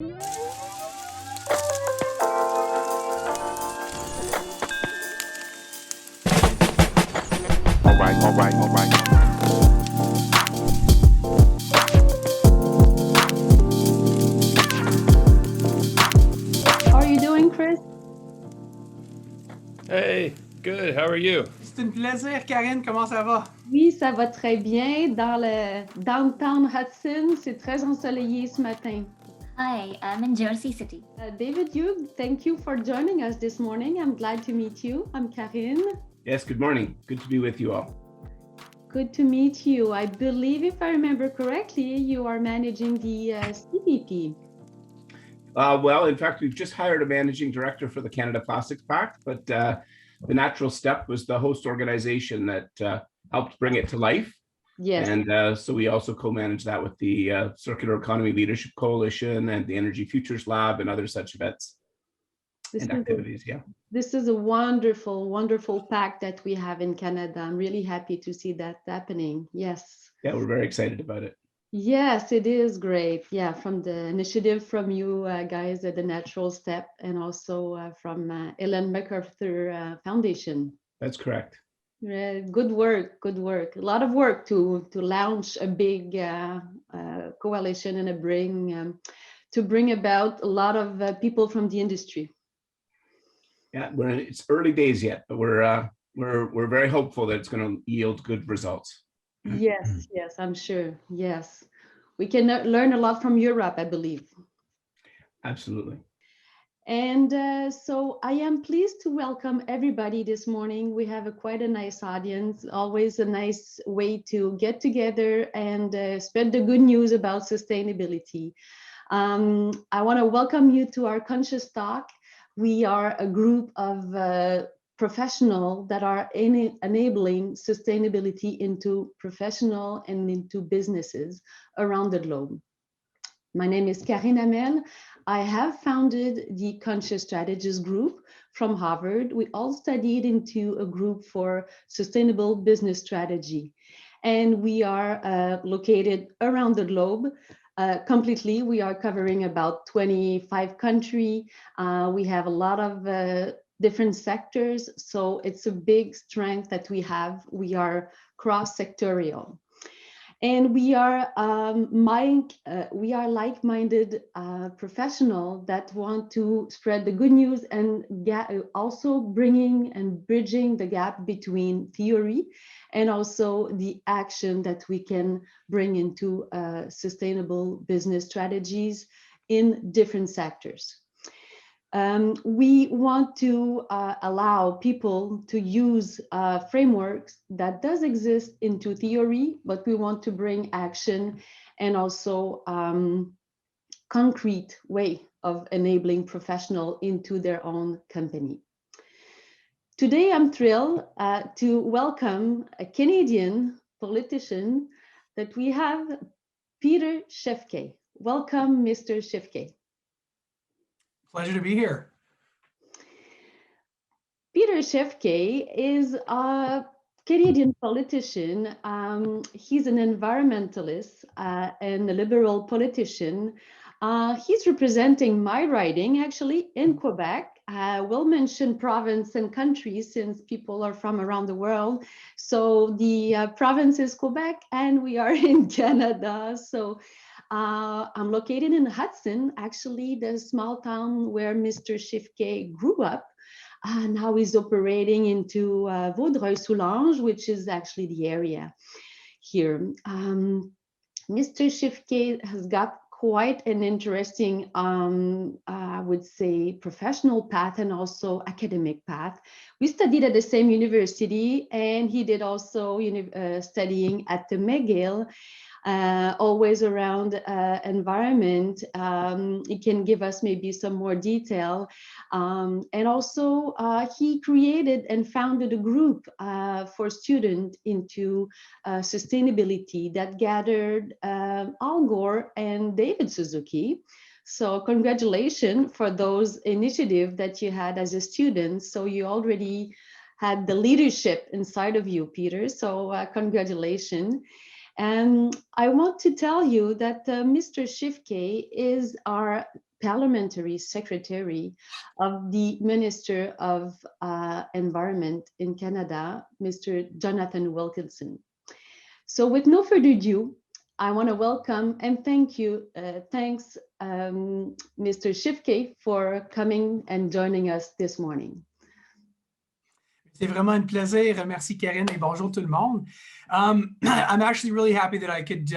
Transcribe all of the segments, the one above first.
All right. How are you doing, Chris? Hey, good. How are you? C'est un plaisir, Karine. Comment ça va? Oui, ça va très bien. Dans le downtown Hudson, c'est très ensoleillé ce matin. Hi, I'm in Jersey City. David Hugh, thank you for joining us this morning. I'm glad to meet you. I'm Karine. Yes, good morning. Good to be with you all. Good to meet you. I believe, if I remember correctly, you are managing the CPP. Well, in fact, we've just hired a managing director for the Canada Plastics Pact, but the natural step was the host organization that helped bring it to life. Yes. And so we also co-manage that with the Circular Economy Leadership Coalition and the Energy Futures Lab and other such events and activities. This is a wonderful, wonderful pact that we have in Canada. I'm really happy to see that happening. Yes. Yeah, we're very excited about it. Yes, it is great. Yeah, from the initiative from you guys at the Natural Step and also from Ellen MacArthur Foundation. That's correct. Good work, good work. A lot of work to launch a big coalition and to bring about a lot of people from the industry. Yeah, it's early days yet, but we're very hopeful that it's going to yield good results. Yes, I'm sure. Yes, we can learn a lot from Europe, I believe. Absolutely. And so I am pleased to welcome everybody this morning. We have quite a nice audience, always a nice way to get together and spread the good news about sustainability. I want to welcome you to our Conscious Talk. We are a group of professionals that are enabling sustainability into professional and into businesses around the globe. My name is Karine Hamel. I have founded the Conscious Strategists Group from Harvard. We all studied into a group for sustainable business strategy. And we are located around the globe. Completely, we are covering about 25 countries. We have a lot of different sectors, so it's a big strength that we have. We are cross-sectorial. And we are like-minded professionals that want to spread the good news and also bringing and bridging the gap between theory and also the action that we can bring into sustainable business strategies in different sectors. We want to allow people to use frameworks that does exist into theory, but we want to bring action and also concrete way of enabling professionals into their own company. Today, I'm thrilled to welcome a Canadian politician that we have, Peter Schiefke. Welcome, Mr. Schiefke. Pleasure to be here. Peter Schiefke is a Canadian politician. He's an environmentalist and a liberal politician. He's representing my riding actually in Quebec. We'll mention province and country since people are from around the world. So the province is Quebec and we are in Canada. So I'm located in Hudson, actually the small town where Mr. Schiefke grew up. Now he's operating into Vaudreuil-Soulanges, which is actually the area here. Mr. Schiefke has got quite an interesting, I would say, professional path and also academic path. We studied at the same university and he did also studying at the McGill. Always around environment. It can give us maybe some more detail. And also he created and founded a group for students into sustainability that gathered Al Gore and David Suzuki. So congratulations for those initiatives that you had as a student. So you already had the leadership inside of you, Peter. So congratulations. And I want to tell you that Mr. Schiefke is our parliamentary secretary of the Minister of Environment in Canada, Mr. Jonathan Wilkinson. So with no further ado, I want to welcome and thanks Mr. Schiefke for coming and joining us this morning. C'est vraiment un plaisir. Merci, Karine, et bonjour tout le monde. I'm actually really happy that I could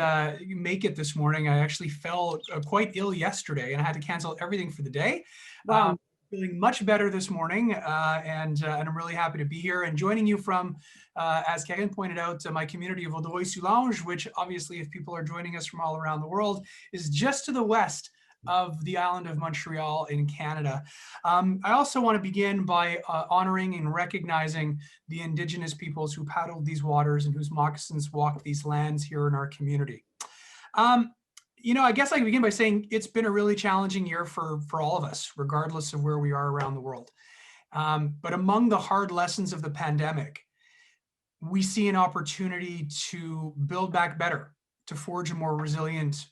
make it this morning. I actually fell quite ill yesterday and I had to cancel everything for the day. Wow. Feeling much better this morning, and I'm really happy to be here and joining you from, as Karine pointed out, my community of Vaudreuil-Soulanges, which obviously, if people are joining us from all around the world, is just to the west of the island of Montreal in Canada. I also want to begin by honoring and recognizing the Indigenous peoples who paddled these waters and whose moccasins walked these lands here in our community. You know, I guess I can begin by saying it's been a really challenging year for all of us, regardless of where we are around the world. But among the hard lessons of the pandemic, we see an opportunity to build back better, to forge a more resilient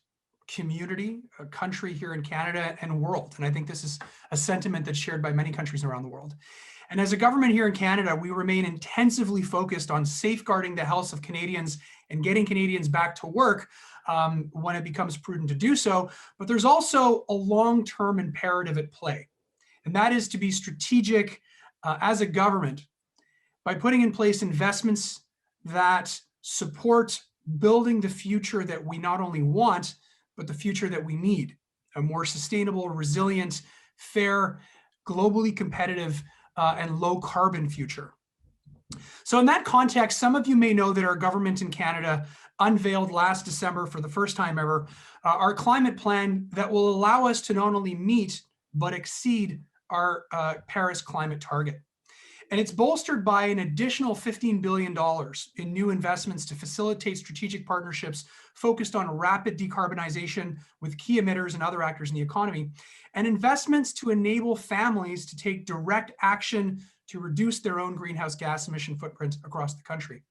community, a country here in Canada and world. And I think this is a sentiment that's shared by many countries around the world. And as a government here in Canada, we remain intensively focused on safeguarding the health of Canadians and getting Canadians back to work when it becomes prudent to do so. But there's also a long-term imperative at play. And that is to be strategic as a government by putting in place investments that support building the future that we not only want, but the future that we need, a more sustainable, resilient, fair, globally competitive, and low carbon future. So in that context, some of you may know that our government in Canada unveiled last December for the first time ever, our climate plan that will allow us to not only meet, but exceed our Paris climate target. And it's bolstered by an additional $15 billion in new investments to facilitate strategic partnerships focused on rapid decarbonization with key emitters and other actors in the economy, and investments to enable families to take direct action to reduce their own greenhouse gas emission footprint across the country.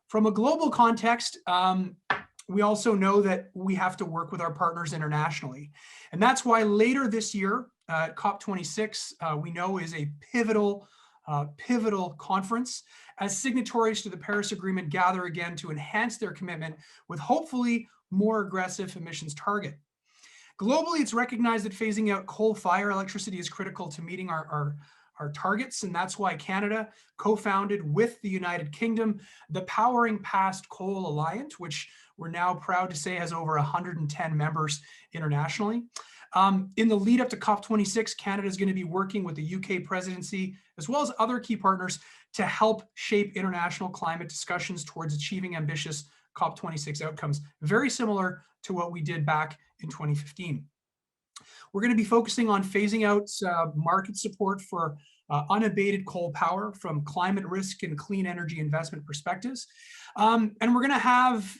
From a global context, we also know that we have to work with our partners internationally. And that's why later this year, COP26, we know is a pivotal conference as signatories to the Paris Agreement gather again to enhance their commitment with hopefully more aggressive emissions target. Globally, it's recognized that phasing out coal-fired electricity is critical to meeting our targets, and that's why Canada co-founded with the United Kingdom the Powering Past Coal Alliance, which we're now proud to say has over 110 members internationally. In the lead up to COP26, Canada is going to be working with the UK presidency, as well as other key partners, to help shape international climate discussions towards achieving ambitious COP26 outcomes, very similar to what we did back in 2015. We're going to be focusing on phasing out market support for unabated coal power from climate risk and clean energy investment perspectives. And we're going to have,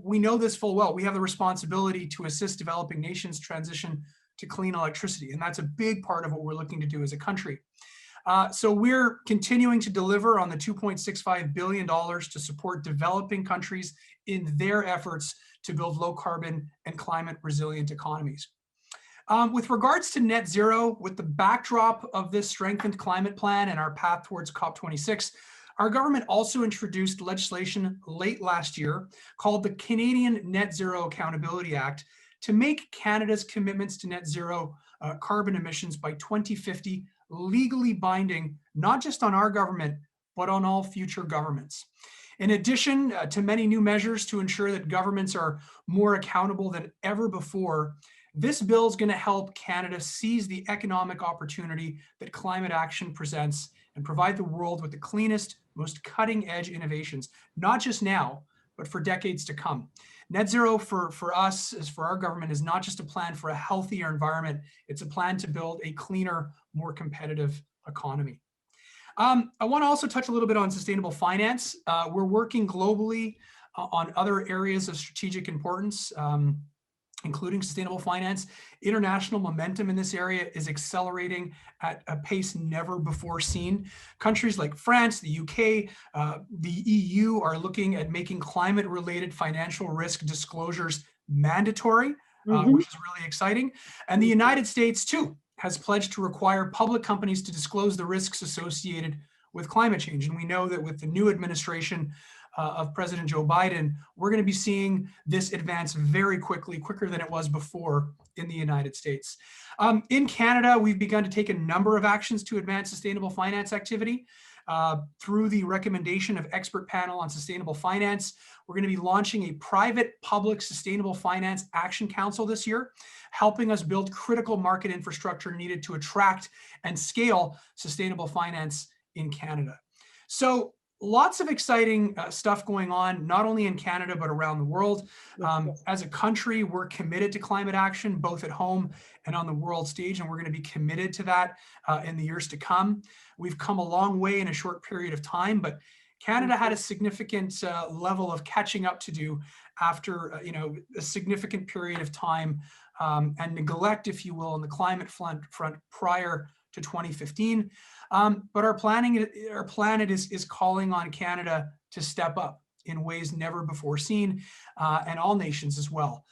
we know this full well, we have the responsibility to assist developing nations transition to clean electricity. And that's a big part of what we're looking to do as a country. So we're continuing to deliver on the $2.65 billion to support developing countries in their efforts to build low carbon and climate resilient economies. With regards to net zero, with the backdrop of this strengthened climate plan and our path towards COP26, our government also introduced legislation late last year called the Canadian Net Zero Accountability Act to make Canada's commitments to net zero carbon emissions by 2050 legally binding, not just on our government, but on all future governments. In addition to many new measures to ensure that governments are more accountable than ever before, this bill is going to help Canada seize the economic opportunity that climate action presents and provide the world with the cleanest, most cutting-edge innovations, not just now, but for decades to come. Net zero for us, as for our government, is not just a plan for a healthier environment, it's a plan to build a cleaner, more competitive economy. I want to also touch a little bit on sustainable finance. We're working globally on other areas of strategic importance. including sustainable finance. International momentum in this area is accelerating at a pace never before seen. Countries like France, the UK, the EU are looking at making climate-related financial risk disclosures mandatory, which is really exciting. And the United States, too, has pledged to require public companies to disclose the risks associated with climate change. And we know that with the new administration of President Joe Biden, we're going to be seeing this advance very quickly, quicker than it was before in the United States. In Canada, we've begun to take a number of actions to advance sustainable finance activity. Through the recommendation of Expert Panel on Sustainable Finance, we're going to be launching a private-public sustainable finance action council this year, helping us build critical market infrastructure needed to attract and scale sustainable finance in Canada. So lots of exciting stuff going on, not only in Canada, but around the world. As a country, we're committed to climate action, both at home and on the world stage, and we're going to be committed to that in the years to come. We've come a long way in a short period of time, but Canada had a significant level of catching up to do after a significant period of time and neglect, if you will, on the climate front prior to 2015. But our planet is calling on Canada to step up in ways never before seen, and all nations as well,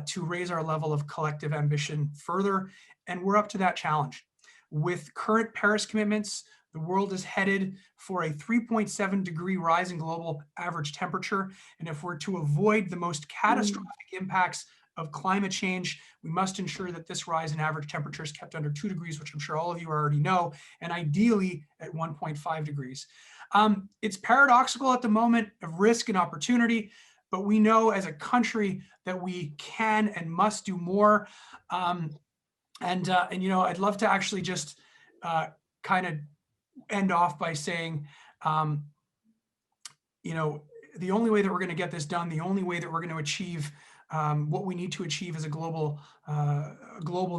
to raise our level of collective ambition further. And we're up to that challenge. With current Paris commitments, the world is headed for a 3.7 degree rise in global average temperature. And if we're to avoid the most catastrophic impacts of climate change, we must ensure that this rise in average temperature is kept under 2 degrees, which I'm sure all of you already know, and ideally at 1.5 degrees. It's paradoxical at the moment of risk and opportunity, but we know as a country that we can and must do more. I'd love to actually just kind of end off by saying, the only way that we're going to get this done, the only way that we're going to achieve what we need to achieve as a global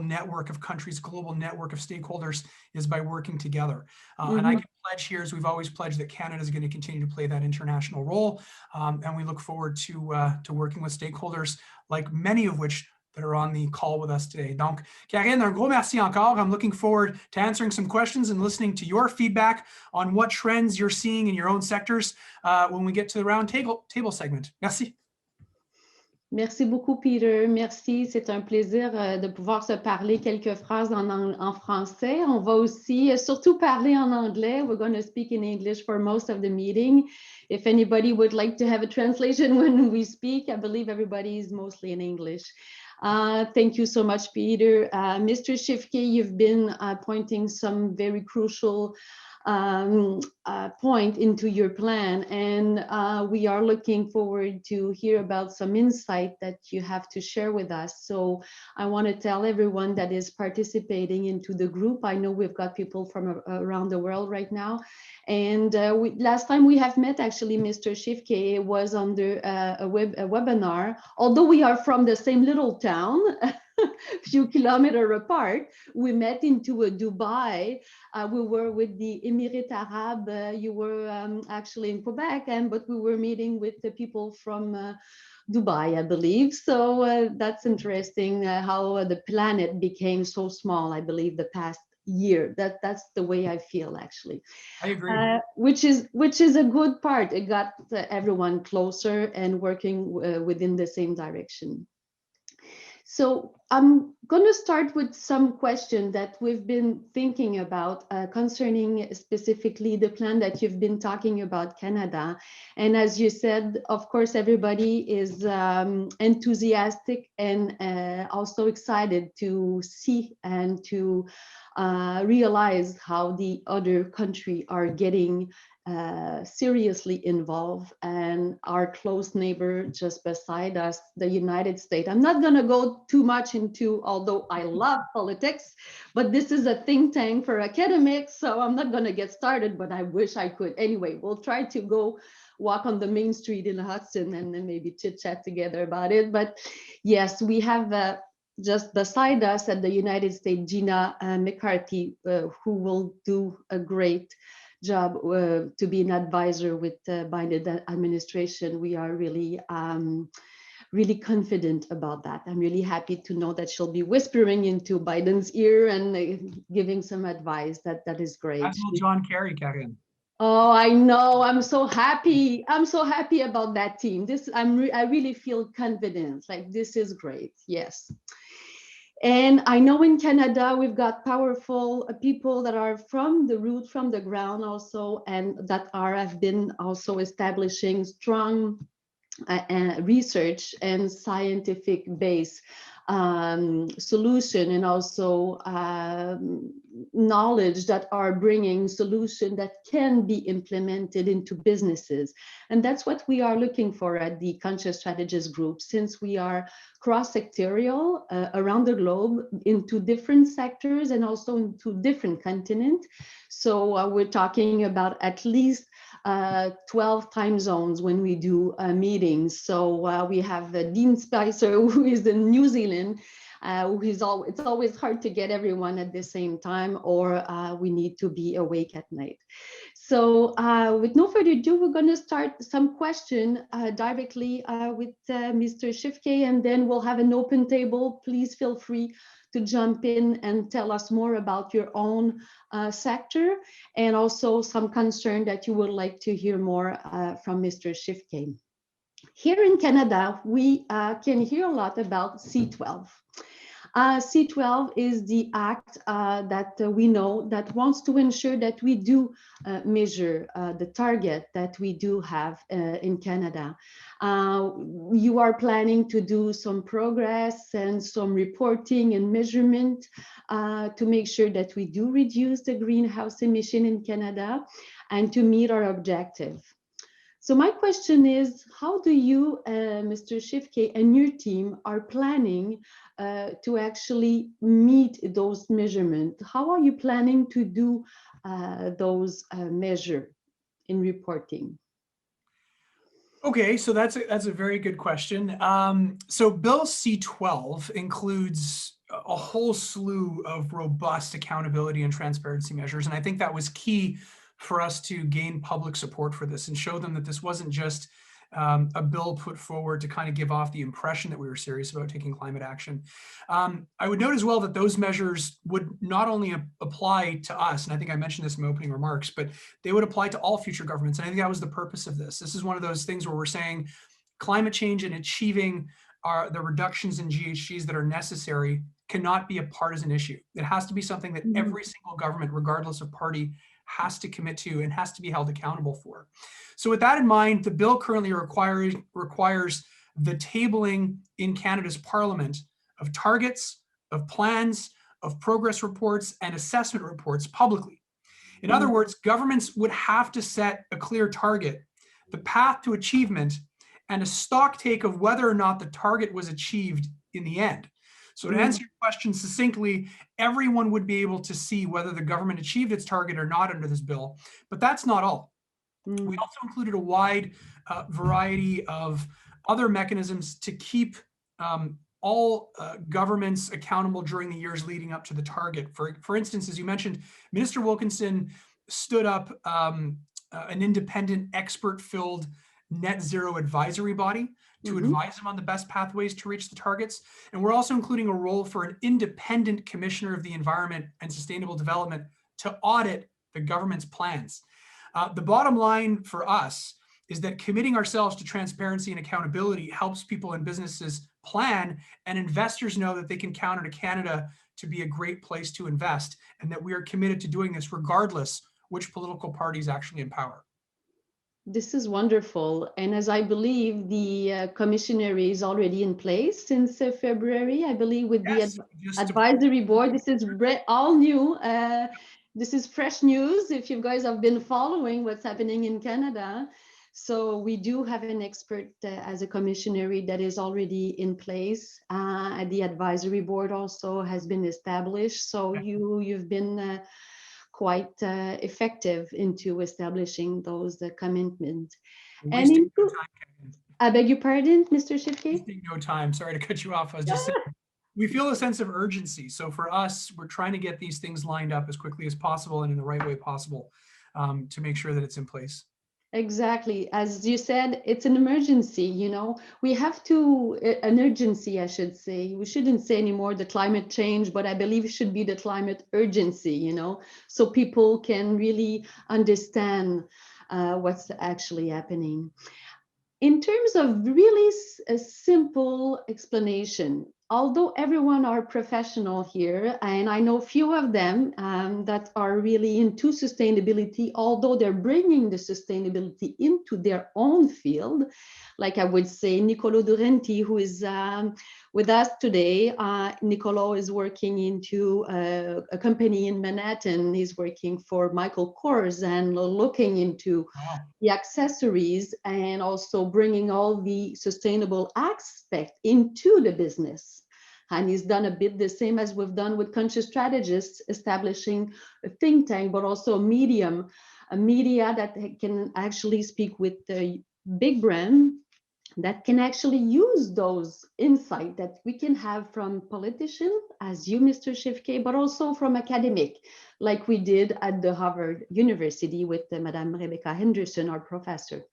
network of countries, global network of stakeholders, is by working together. And I can pledge here, as we've always pledged, that Canada is going to continue to play that international role. And we look forward to working with stakeholders, like many of which that are on the call with us today. Donc, Karine, un gros merci encore. I'm looking forward to answering some questions and listening to your feedback on what trends you're seeing in your own sectors when we get to the round table segment. Merci. Merci beaucoup, Peter. Merci. C'est un plaisir de pouvoir se parler quelques phrases en français. On va aussi surtout parler en anglais. We're going to speak in English for most of the meeting. If anybody would like to have a translation when we speak, I believe everybody is mostly in English. Thank you so much, Peter. Mr. Schiefke, you've been pointing some very crucial point into your plan, and we are looking forward to hear about some insight that you have to share with us. So I want to tell everyone that is participating into the group. I know we've got people from around the world right now, and last time we have met, actually, Mr. Schiefke was under a webinar. Although we are from the same little town, few kilometers apart, we met into Dubai. We were with the Emirates Arab. You were actually in Quebec, but we were meeting with the people from Dubai, I believe. So that's interesting how the planet became so small, I believe, the past year. That's the way I feel, actually. I agree. Which is a good part. It got everyone closer and working within the same direction. So I'm going to start with some questions that we've been thinking about concerning specifically the plan that you've been talking about, Canada. And as you said, of course, everybody is enthusiastic and also excited to see and to realize how the other countries are getting seriously involved, and our close neighbor just beside us, the United States. I'm not going to go too much into, although I love politics, but this is a think tank for academics, so I'm not going to get started, but I wish I could. Anyway, we'll try to go walk on the main street in Hudson and then maybe chit chat together about it. But yes, we have just beside us at the United States, Gina McCarthy, who will do a great job to be an advisor with the Biden administration. We are really really confident about that. I'm really happy to know that she'll be whispering into Biden's ear and giving some advice. That is great. As will John Kerry, Karen. Oh, I know. I'm so happy. I'm so happy about that team. I really feel confident. Like, this is great. Yes. And I know in Canada, we've got powerful people that are from the root, from the ground also, and that have been also establishing strong research and scientific base solution, and also knowledge that are bringing solution that can be implemented into businesses. And that's what we are looking for at the Conscious Strategists Group, since we are cross-sectorial around the globe into different sectors and also into different continents. So we're talking about at least 12 time zones when we do meetings. So we have Dean Spicer, who is in New Zealand, it's always hard to get everyone at the same time, or we need to be awake at night. So with no further ado, we're going to start some question directly with Mr. Schiefke, and then we'll have an open table. Please feel free to jump in and tell us more about your own sector, and also some concern that you would like to hear more from Mr. Schiefke. Here in Canada, we can hear a lot about C12. C12 is the act that we know that wants to ensure that we do measure the target that we do have in Canada. You are planning to do some progress and some reporting and measurement to make sure that we do reduce the greenhouse emission in Canada and to meet our objective. So my question is, how do you, Mr. Schiefke, and your team are planning to actually meet those measurements? How are you planning to do those measures in reporting? Okay, so that's a very good question. So Bill C-12 includes a whole slew of robust accountability and transparency measures, and I think that was key for us to gain public support for this and show them that this wasn't just a bill put forward to kind of give off the impression that we were serious about taking climate action. I would note as well that those measures would not only apply to us, and I think I mentioned this in my opening remarks, but they would apply to all future governments. And I think that was the purpose of this. This is one of those things where we're saying climate change and achieving the reductions in GHGs that are necessary cannot be a partisan issue. It has to be something that every single government, regardless of party, has to commit to and has to be held accountable for. So with that in mind, the bill currently requires the tabling in Canada's Parliament of targets, of plans, of progress reports, and assessment reports publicly. In other words, governments would have to set a clear target, the path to achievement, and a stock take of whether or not the target was achieved in the end. So to answer your question succinctly, everyone would be able to see whether the government achieved its target or not under this bill. But that's not all. We also included a wide variety of other mechanisms to keep all governments accountable during the years leading up to the target. For instance, as you mentioned, Minister Wilkinson stood up an independent, expert-filled net zero advisory body to advise them on the best pathways to reach the targets. And we're also including a role for an independent commissioner of the environment and sustainable development to audit the government's plans. The bottom line for us is that committing ourselves to transparency and accountability helps people and businesses plan, and investors know that they can count on Canada to be a great place to invest, and that we are committed to doing this regardless which political party is actually in power. This is wonderful. And as I believe, the commissioner is already in place since February, I believe, with the advisory board. This is all new. This is fresh news if you guys have been following what's happening in Canada. So we do have an expert as a commissioner that is already in place. The advisory board also has been established. So you've been quite effective into establishing those commitments. And into, I beg your pardon, Mr. Schiefke? No time. Sorry to cut you off. I was just saying, we feel a sense of urgency. So for us, we're trying to get these things lined up as quickly as possible and in the right way possible to make sure that it's in place. Exactly. As you said, it's an emergency, you know. We have to, an urgency, I should say. We shouldn't say anymore the climate change, but I believe it should be the climate urgency, you know, so people can really understand what's actually happening. In terms of really a simple explanation, although everyone are professional here, and I know few of them that are really into sustainability, although they're bringing the sustainability into their own field, like I would say Nicolo Durenti, who is with us today. Nicolo is working into a company in Manhattan. He's working for Michael Kors and looking into Wow. the accessories and also bringing all the sustainable aspect into the business. And he's done a bit the same as we've done with Conscious Strategists, establishing a think tank, but also a media that can actually speak with the big brand, that can actually use those insights that we can have from politicians, as you, Mr. Schiefke, but also from academic, like we did at the Harvard University with Madame Rebecca Henderson, our professor.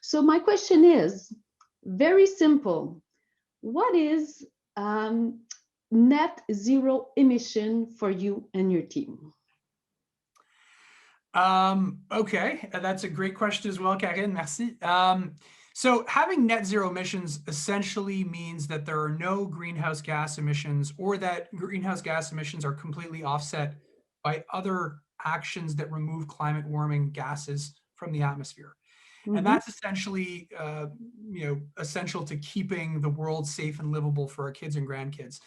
So my question is very simple. What is net zero emission for you and your team? Okay, that's a great question as well, Karine. Merci. So having net zero emissions essentially means that there are no greenhouse gas emissions, or that greenhouse gas emissions are completely offset by other actions that remove climate warming gases from the atmosphere. And that's essentially, essential to keeping the world safe and livable for our kids and grandkids.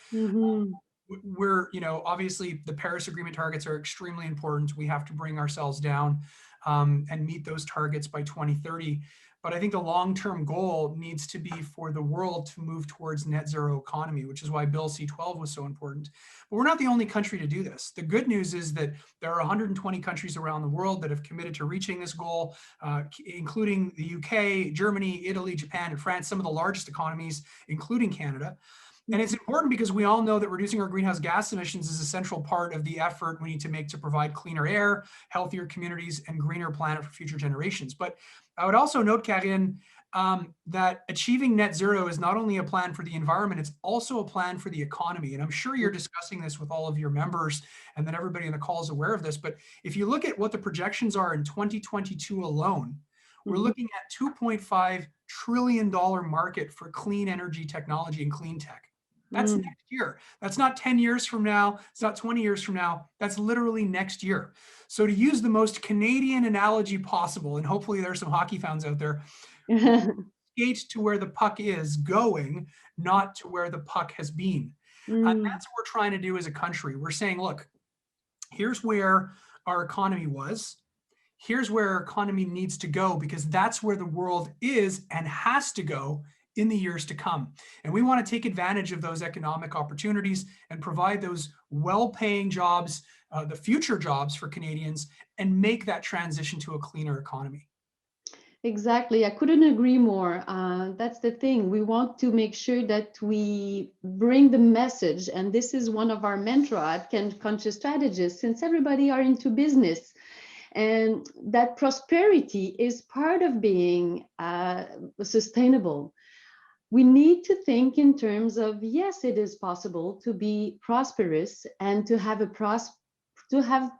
We're, obviously the Paris Agreement targets are extremely important. We have to bring ourselves down and meet those targets by 2030. But I think the long-term goal needs to be for the world to move towards net zero economy, which is why Bill C-12 was so important. But we're not the only country to do this. The good news is that there are 120 countries around the world that have committed to reaching this goal, including the UK, Germany, Italy, Japan, and France, some of the largest economies, including Canada. And it's important because we all know that reducing our greenhouse gas emissions is a central part of the effort we need to make to provide cleaner air, healthier communities, and greener planet for future generations. But I would also note, Karine, that achieving net zero is not only a plan for the environment, it's also a plan for the economy. And I'm sure you're discussing this with all of your members and that everybody in the call is aware of this. But if you look at what the projections are in 2022 alone, we're looking at $2.5 trillion market for clean energy technology and clean tech. That's next year. That's not 10 years from now. It's not 20 years from now. That's literally next year. So to use the most Canadian analogy possible, and hopefully there's some hockey fans out there, skate to where the puck is going, not to where the puck has been. And that's what we're trying to do as a country. We're saying, look, here's where our economy was. Here's where our economy needs to go, because that's where the world is and has to go in the years to come. And we want to take advantage of those economic opportunities and provide those well-paying jobs, the future jobs for Canadians, and make that transition to a cleaner economy. Exactly. I couldn't agree more. That's the thing. We want to make sure that we bring the message, and this is one of our mantra at Conscious Strategists, since everybody are into business, and that prosperity is part of being sustainable. We need to think in terms of, yes, it is possible to be prosperous and to have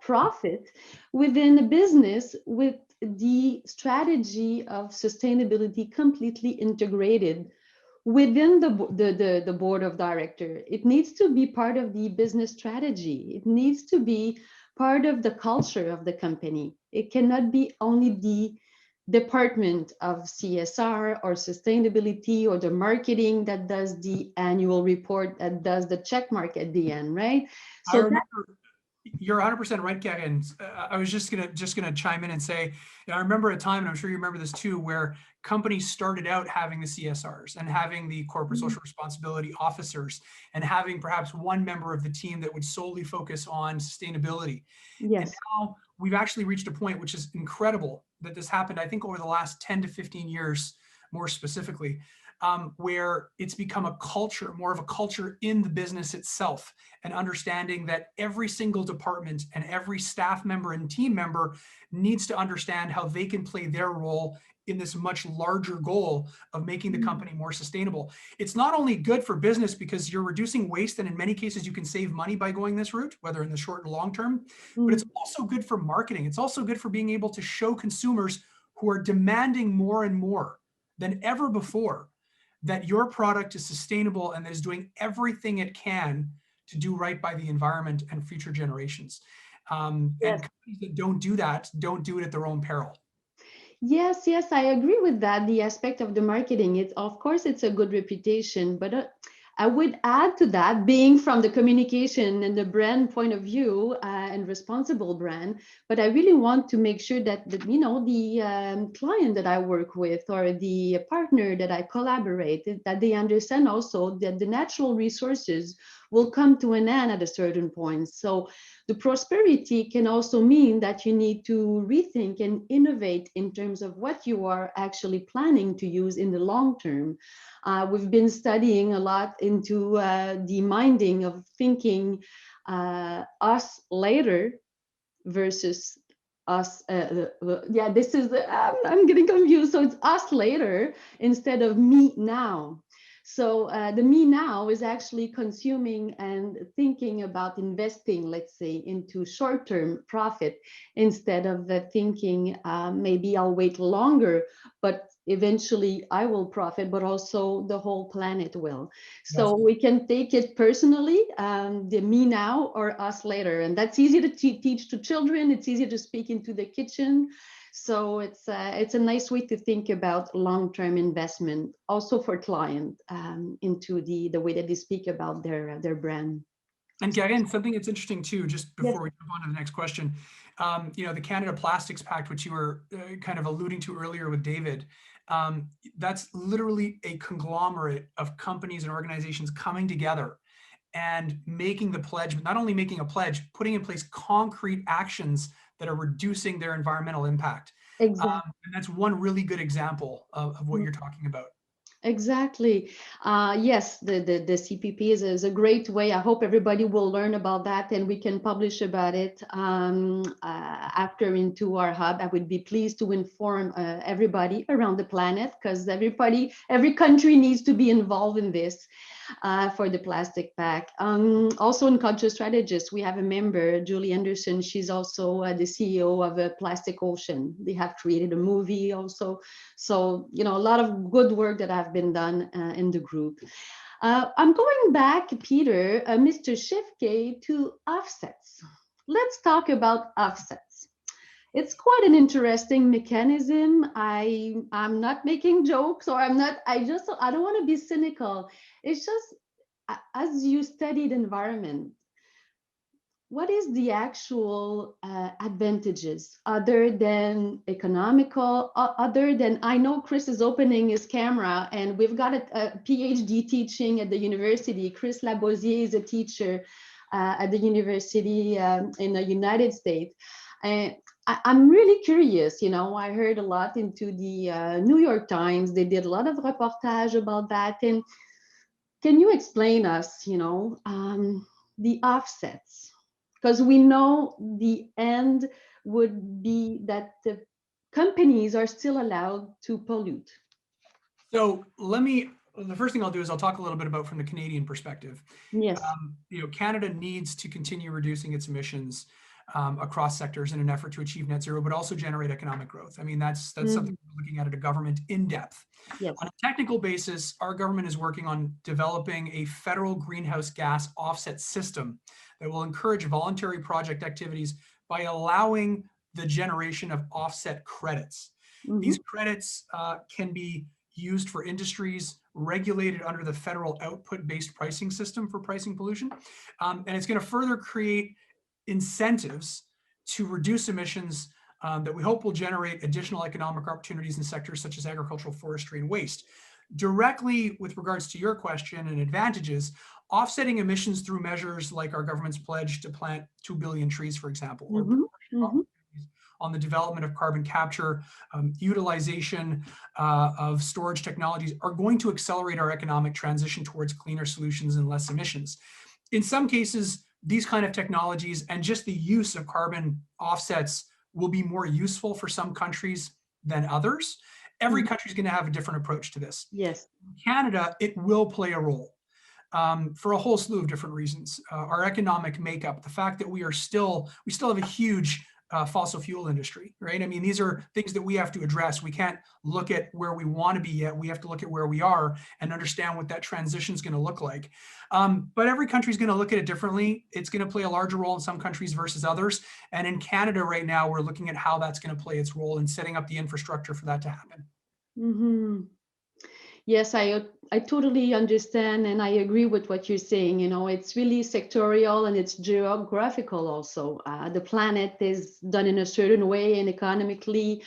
profit within a business with the strategy of sustainability completely integrated within the board of director. It needs to be part of the business strategy. It needs to be part of the culture of the company. It cannot be only the department of CSR or sustainability or the marketing that does the annual report, that does the check mark at the end, right? So I remember, you're 100% right, Kevin. I was just gonna chime in and say, I remember a time, and I'm sure you remember this too, where companies started out having the CSRs and having the corporate social responsibility officers and having perhaps one member of the team that would solely focus on sustainability. Yes. And now we've actually reached a point, which is incredible, that this happened, I think, over the last 10 to 15 years, more specifically, where it's become a culture, more of a culture in the business itself, and understanding that every single department and every staff member and team member needs to understand how they can play their role in this much larger goal of making the company more sustainable. It's not only good for business because you're reducing waste, and in many cases you can save money by going this route, whether in the short and long term, but it's also good for marketing. It's also good for being able to show consumers who are demanding more and more than ever before that your product is sustainable and that is doing everything it can to do right by the environment and future generations. And companies that don't do that, don't do it at their own peril. Yes, yes, I agree with that. The aspect of the marketing, it's of course it's a good reputation, but I would add to that, being from the communication and the brand point of view and responsible brand, but I really want to make sure that the client that I work with or the partner that I collaborate, that they understand also that the natural resources will come to an end at a certain point. So the prosperity can also mean that you need to rethink and innovate in terms of what you are actually planning to use in the long term. We've been studying a lot into the minding of thinking us later versus us. This is, I'm getting confused. So it's us later instead of me now. So the me now is actually consuming and thinking about investing, let's say, into short-term profit instead of thinking maybe I'll wait longer, but eventually I will profit, but also the whole planet will. So we can take it personally, the me now or us later. And that's easy to teach to children. It's easy to speak into the kitchen. So it's a nice way to think about long-term investment, also for client, into the way that they speak about their brand. And again, something that's interesting too, just before we move on to the next question, the Canada Plastics Pact, which you were kind of alluding to earlier with David, that's literally a conglomerate of companies and organizations coming together and making the pledge, but not only making a pledge, putting in place concrete actions that are reducing their environmental impact. Exactly. And that's one really good example of what you're talking about. Exactly. Yes, the CPP is a great way. I hope everybody will learn about that and we can publish about it after into our hub. I would be pleased to inform everybody around the planet, because every country needs to be involved in this for the plastic pack. Also in Conscious Strategists, we have a member, Julie Anderson. She's also the CEO of a Plastic Ocean. They have created a movie also. So, a lot of good work that have been done in the group. I'm going back, Peter, Mr. Schiefke, to offsets. Let's talk about offsets. It's quite an interesting mechanism. I'm not making jokes, or I don't want to be cynical. It's just, as you studied environment, what is the actual advantages other than economical, other than, I know Chris is opening his camera and we've got a PhD teaching at the university. Chris Labosier is a teacher at the university in the United States. I'm really curious, I heard a lot into the New York Times. They did a lot of reportage about that. And can you explain us, the offsets? Because we know the end would be that the companies are still allowed to pollute. So the first thing I'll do is I'll talk a little bit about from the Canadian perspective. Yes. Canada needs to continue reducing its emissions across sectors in an effort to achieve net zero, but also generate economic growth. I mean, that's something we're looking at a government in depth. Yes. On a technical basis, our government is working on developing a federal greenhouse gas offset system that will encourage voluntary project activities by allowing the generation of offset credits. These credits can be used for industries regulated under the federal output-based pricing system for pricing pollution. And it's going to further create incentives to reduce emissions that we hope will generate additional economic opportunities in sectors such as agricultural, forestry, and waste. Directly with regards to your question and advantages, offsetting emissions through measures like our government's pledge to plant 2 billion trees, for example, or on the development of carbon capture, utilization of storage technologies are going to accelerate our economic transition towards cleaner solutions and less emissions. In some cases, these kind of technologies and just the use of carbon offsets will be more useful for some countries than others. Every country is going to have a different approach to this. Yes. In Canada, it will play a role for a whole slew of different reasons. Our economic makeup, the fact that we still have a huge fossil fuel industry, right? I mean, these are things that we have to address. We can't look at where we want to be yet. We have to look at where we are and understand what that transition is going to look like. But every country is going to look at it differently. It's going to play a larger role in some countries versus others. And in Canada right now, we're looking at how that's going to play its role in setting up the infrastructure for that to happen. Mm-hmm. Yes, I totally understand, and I agree with what you're saying. You know, it's really sectorial and it's geographical also. The planet is done in a certain way, and economically,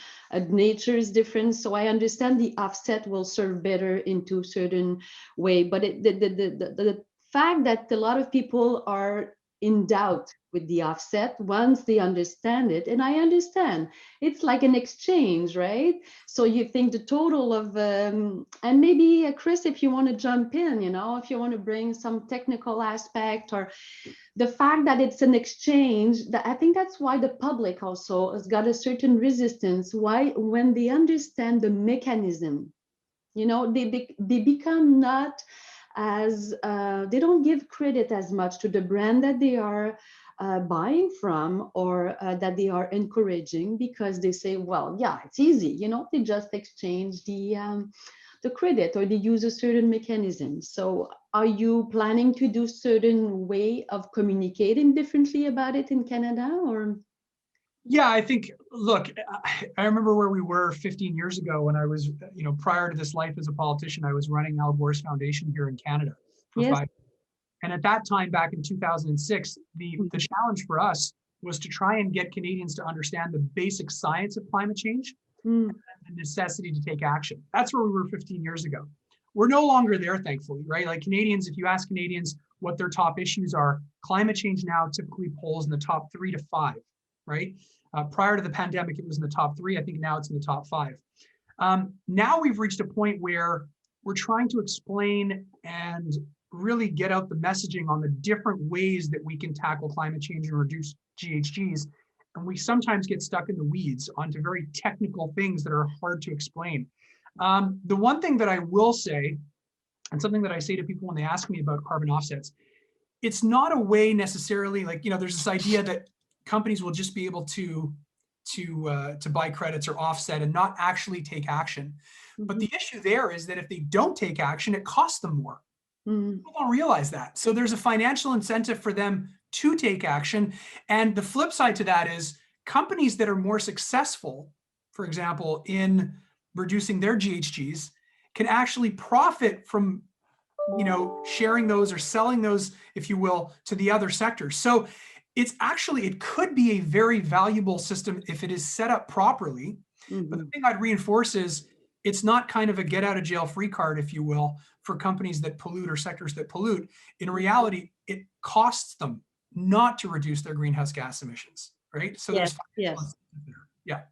nature is different. So I understand the offset will serve better into certain way, but the fact that a lot of people are in doubt with the offset once they understand it, and I understand it's like an exchange, right? So you think the total of and maybe Chris, if you want to jump in, you know, if you want to bring some technical aspect, or the fact that it's an exchange, that I think that's why the public also has got a certain resistance. Why? When they understand the mechanism, you know, they become not as they don't give credit as much to the brand that they are buying from, or that they are encouraging, because they say, well, yeah, it's easy, you know, they just exchange the credit, or they use a certain mechanism. So are you planning to do certain way of communicating differently about it in Canada, or? Yeah, I think, look, I remember where we were 15 years ago when I was, you know, prior to this life as a politician, I was running Al Gore's foundation here in Canada for Yes. 5 years. And at that time, back in 2006, the challenge for us was to try and get Canadians to understand the basic science of climate change and the necessity to take action. That's where we were 15 years ago. We're no longer there, thankfully, right? Like Canadians, if you ask Canadians what their top issues are, climate change now typically polls in the top 3 to 5, right? Prior to the pandemic, it was in the top 3. I think now it's in the top 5. Now we've reached a point where we're trying to explain and really get out the messaging on the different ways that we can tackle climate change and reduce GHGs. And we sometimes get stuck in the weeds onto very technical things that are hard to explain. The one thing that I will say, and something that I say to people when they ask me about carbon offsets, it's not a way necessarily, like, you know, there's this idea that companies will just be able to buy credits or offset and not actually take action. But the issue there is that if they don't take action, it costs them more. People don't realize that. So there's a financial incentive for them to take action. And the flip side to that is companies that are more successful, for example, in reducing their GHGs, can actually profit from, you know, sharing those or selling those, if you will, to the other sectors. So it's actually, it could be a very valuable system if it is set up properly. But the thing I'd reinforce is it's not kind of a get out of jail free card, if you will, for companies that pollute or sectors that pollute. In reality, it costs them not to reduce their greenhouse gas emissions, right? So Yes, there's yes. there. Yeah.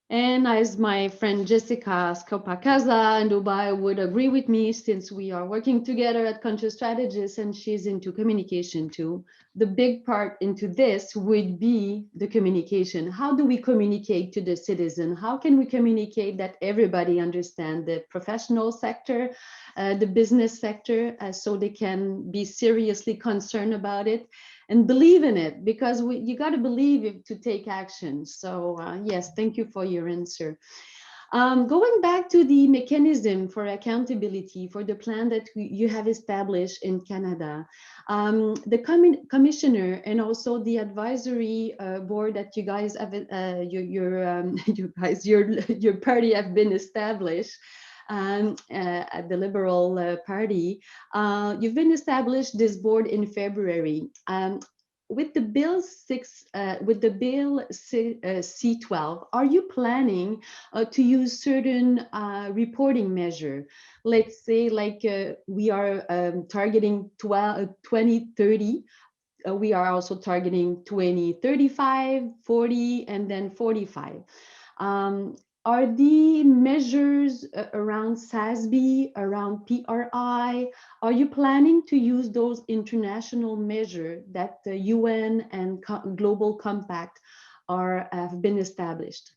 And as my friend Jessica Skopakaza in Dubai would agree with me, since we are working together at Conscious Strategists and she's into communication too, the big part into this would be the communication. How do we communicate to the citizen? How can we communicate that everybody understand the professional sector, the business sector, so they can be seriously concerned about it and believe in it, because you got to believe it to take action. So yes, thank you for your answer. Going back to the mechanism for accountability for the plan that you have established in Canada, the commissioner and also the advisory board that you guys have, your party have been established. At the Liberal Party, you've been established this board in February. With the bill C12, are you planning to use certain reporting measure? Let's say, like we are targeting 2030. we are also targeting 2035, 40, and then 45. Are the measures around SASB, around PRI, are you planning to use those international measures that the UN and Global Compact have been established?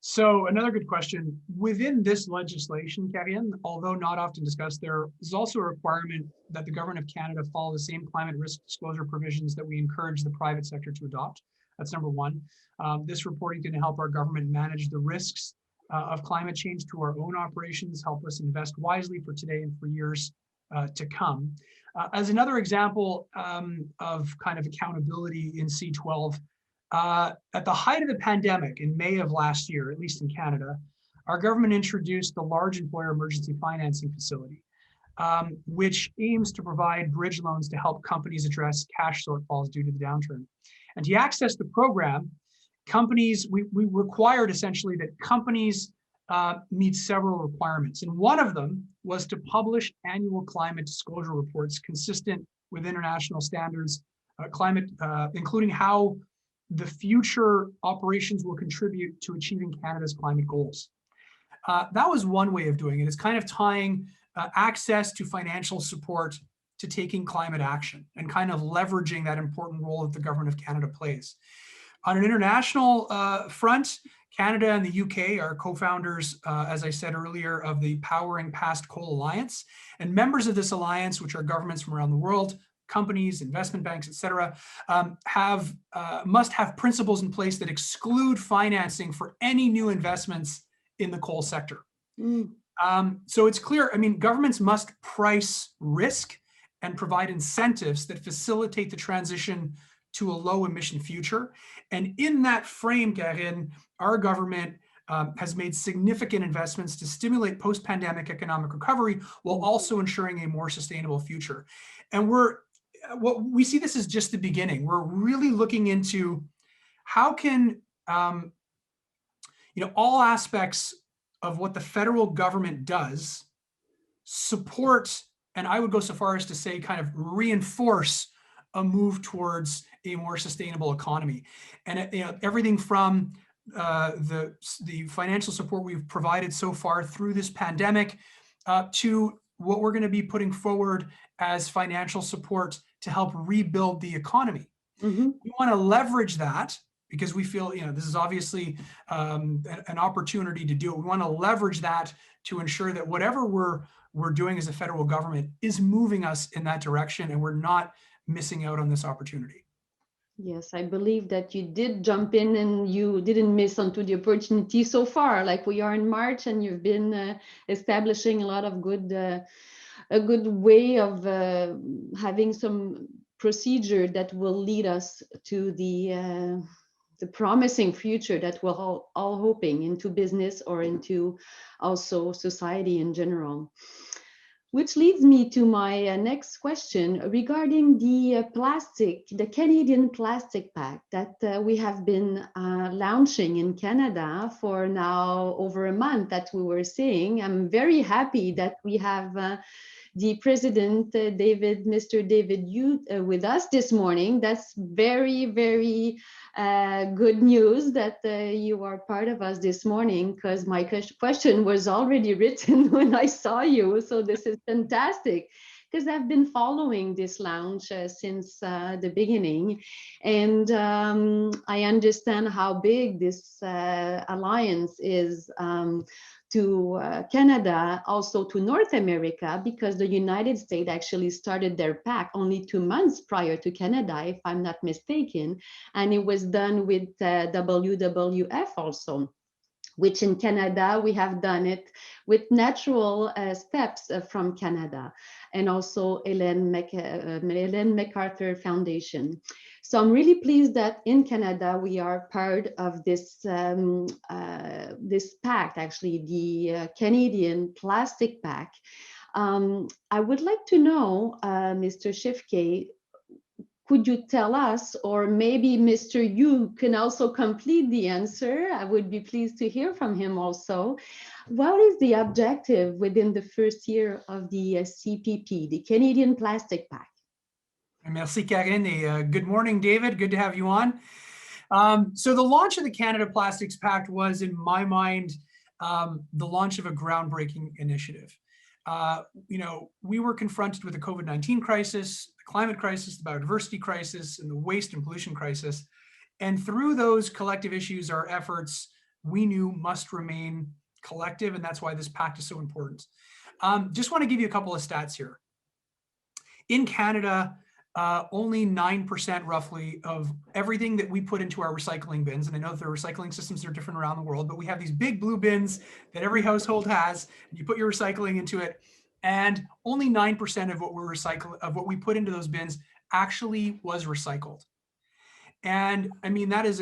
So another good question. Within this legislation, Karine, although not often discussed, there is also a requirement that the government of Canada follow the same climate risk disclosure provisions that we encourage the private sector to adopt. That's number one. This reporting can help our government manage the risks of climate change to our own operations, help us invest wisely for today and for years to come. As another example of kind of accountability in C12, at the height of the pandemic in May of last year, at least in Canada, our government introduced the Large Employer Emergency Financing Facility, which aims to provide bridge loans to help companies address cash shortfalls due to the downturn. And to access the program, companies, we required essentially that companies meet several requirements. And one of them was to publish annual climate disclosure reports consistent with international standards, including how the future operations will contribute to achieving Canada's climate goals. That was one way of doing it. It's kind of tying access to financial support to taking climate action and kind of leveraging that important role that the government of Canada plays. On an international front, Canada and the UK are co-founders, as I said earlier, of the Powering Past Coal Alliance. And members of this alliance, which are governments from around the world, companies, investment banks, et cetera, must have principles in place that exclude financing for any new investments in the coal sector. So it's clear, I mean, governments must price risk and provide incentives that facilitate the transition to a low emission future. And in that frame, Karine, our government has made significant investments to stimulate post-pandemic economic recovery while also ensuring a more sustainable future. And what we see this as just the beginning. We're really looking into how can all aspects of what the federal government does support, and I would go so far as to say kind of reinforce a move towards a more sustainable economy. And everything from the financial support we've provided so far through this pandemic to what we're going to be putting forward as financial support to help rebuild the economy. We want to leverage that because we feel, this is obviously an opportunity to do it. We want to leverage that to ensure that whatever we're doing as a federal government is moving us in that direction, and we're not missing out on this opportunity. Yes, I believe that you did jump in and you didn't miss onto the opportunity so far. Like we are in March, and you've been establishing a lot of a good way of having some procedure that will lead us to the promising future that we're all hoping into business or into also society in general. Which leads me to my next question regarding the the Canadian Plastic Pact that we have been launching in Canada for now over a month that we were seeing. I'm very happy that we have the president, Mr. David Yu, with us this morning. That's very, very good news that you are part of us this morning, because my question was already written when I saw you. So this is fantastic, because I've been following this launch since the beginning. And I understand how big this alliance is to Canada, also to North America, because the United States actually started their pact only 2 months prior to Canada, if I'm not mistaken. And it was done with WWF also, which in Canada, we have done it with natural steps from Canada, and also Ellen MacArthur Foundation. So I'm really pleased that in Canada, we are part of this, this pact, actually, the Canadian Plastic Pact. I would like to know, Mr. Schiefke, could you tell us, or maybe Mr. Yu can also complete the answer? I would be pleased to hear from him also. What is the objective within the first year of the CPP, the Canadian Plastic Pact? Merci, Karine. Good morning, David. Good to have you on. So the launch of the Canada Plastics Pact was, in my mind, the launch of a groundbreaking initiative. We were confronted with the COVID-19 crisis, the climate crisis, the biodiversity crisis, and the waste and pollution crisis. And through those collective issues, our efforts, we knew, must remain collective, and that's why this pact is so important. Just want to give you a couple of stats here. In Canada, only 9% roughly of everything that we put into our recycling bins, and I know that the recycling systems are different around the world, but we have these big blue bins that every household has, and you put your recycling into it, and only 9% of what we put into those bins actually was recycled. And I mean, that is